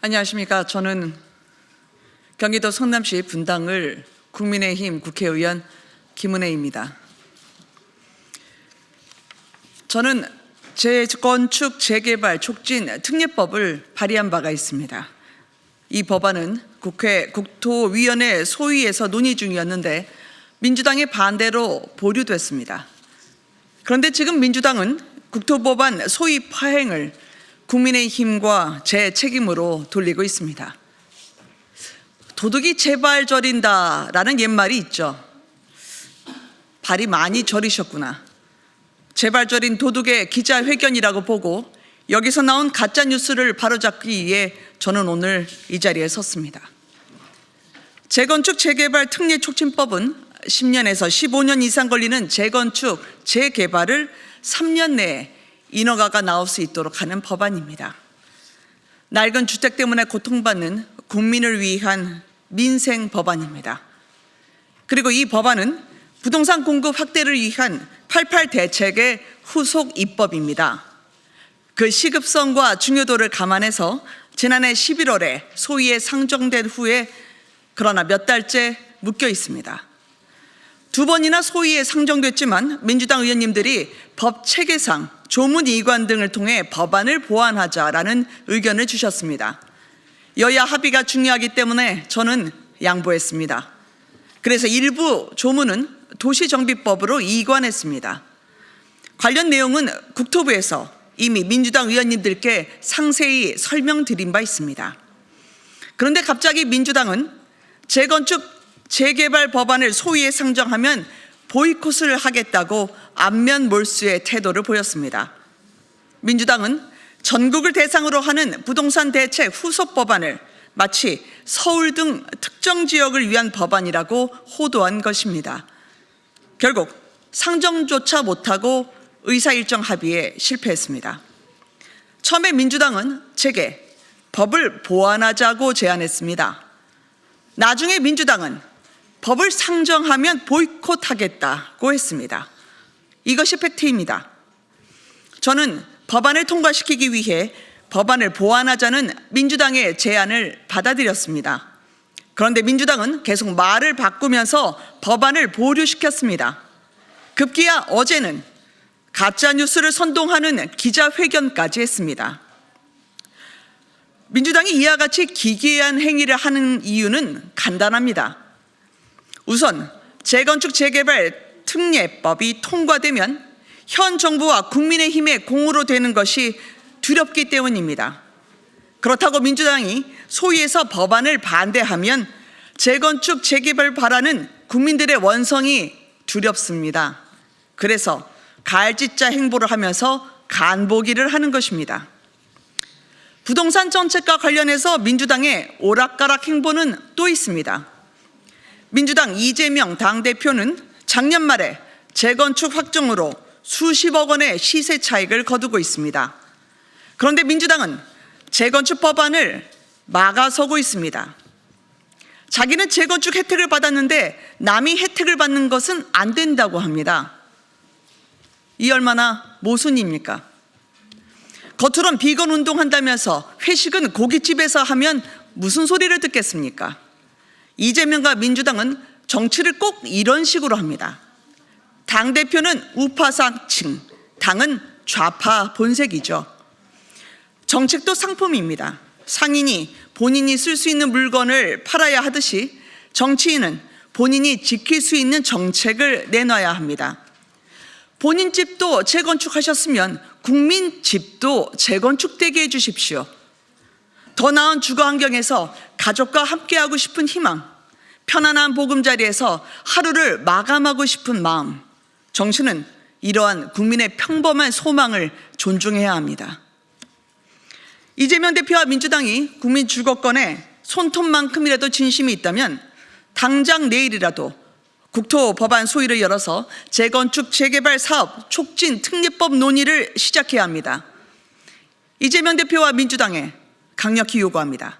안녕하십니까. 저는 경기도 성남시 분당을 국민의힘 국회의원 김은혜입니다. 저는 재건축 재개발 촉진 특례법을 발의한 바가 있습니다. 이 법안은 국회 국토위원회 소위에서 논의 중이었는데 민주당의 반대로 보류됐습니다. 그런데 지금 민주당은 국토법안 소위 파행을 국민의힘과 제 책임으로 돌리고 있습니다. 도둑이 제발 저린다라는 옛말이 있죠. 발이 많이 저리셨구나. 제발 저린 도둑의 기자회견이라고 보고 여기서 나온 가짜 뉴스를 바로잡기 위해 저는 오늘 이 자리에 섰습니다. 재건축 재개발 특례 촉진법은 10년에서 15년 이상 걸리는 재건축 재개발을 3년 내에 인허가가 나올 수 있도록 하는 법안입니다. 낡은 주택 때문에 고통받는 국민을 위한 민생 법안입니다. 그리고 이 법안은 부동산 공급 확대를 위한 88 대책의 후속 입법입니다. 그 시급성과 중요도를 감안해서 지난해 11월에 소위에 상정된 후에 그러나 몇 달째 묶여 있습니다. 두 번이나 소위에 상정됐지만 민주당 의원님들이 법 체계상 조문 이관 등을 통해 법안을 보완하자라는 의견을 주셨습니다. 여야 합의가 중요하기 때문에 저는 양보했습니다. 그래서 일부 조문은 도시정비법으로 이관했습니다. 관련 내용은 국토부에서 이미 민주당 의원님들께 상세히 설명드린 바 있습니다. 그런데 갑자기 민주당은 재건축 재개발 법안을 소위에 상정하면 보이콧을 하겠다고 안면 몰수의 태도를 보였습니다. 민주당은 전국을 대상으로 하는 부동산 대책 후속 법안을 마치 서울 등 특정 지역을 위한 법안이라고 호도한 것입니다. 결국 상정조차 못하고 의사일정 합의에 실패했습니다. 처음에 민주당은 제게 법을 보완하자고 제안했습니다. 나중에 민주당은 법을 상정하면 보이콧하겠다고 했습니다. 이것이 팩트입니다. 저는 법안을 통과시키기 위해 법안을 보완하자는 민주당의 제안을 받아들였습니다. 그런데 민주당은 계속 말을 바꾸면서 법안을 보류시켰습니다. 급기야 어제는 가짜뉴스를 선동하는 기자회견까지 했습니다. 민주당이 이와 같이 기괴한 행위를 하는 이유는 간단합니다. 우선 재건축 재개발 특례법이 통과되면 현 정부와 국민의힘의 공으로 되는 것이 두렵기 때문입니다. 그렇다고 민주당이 소위에서 법안을 반대하면 재건축 재개발 바라는 국민들의 원성이 두렵습니다. 그래서 가을짓자 행보를 하면서 간보기를 하는 것입니다. 부동산 정책과 관련해서 민주당의 오락가락 행보는 또 있습니다. 민주당 이재명 당대표는 작년 말에 재건축 확정으로 수십억 원의 시세 차익을 거두고 있습니다. 그런데 민주당은 재건축 법안을 막아서고 있습니다. 자기는 재건축 혜택을 받았는데 남이 혜택을 받는 것은 안 된다고 합니다. 이 얼마나 모순입니까? 겉으론 비건 운동한다면서 회식은 고깃집에서 하면 무슨 소리를 듣겠습니까? 이재명과 민주당은 정치를 꼭 이런 식으로 합니다. 당대표는 우파상층, 당은 좌파 본색이죠. 정책도 상품입니다. 상인이 본인이 쓸 수 있는 물건을 팔아야 하듯이 정치인은 본인이 지킬 수 있는 정책을 내놔야 합니다. 본인 집도 재건축하셨으면 국민 집도 재건축되게 해주십시오. 더 나은 주거 환경에서 가족과 함께하고 싶은 희망, 편안한 보금자리에서 하루를 마감하고 싶은 마음, 정치는 이러한 국민의 평범한 소망을 존중해야 합니다. 이재명 대표와 민주당이 국민 주거권에 손톱만큼이라도 진심이 있다면 당장 내일이라도 국토 법안 소위를 열어서 재건축 재개발 사업 촉진 특례법 논의를 시작해야 합니다. 이재명 대표와 민주당에 강력히 요구합니다.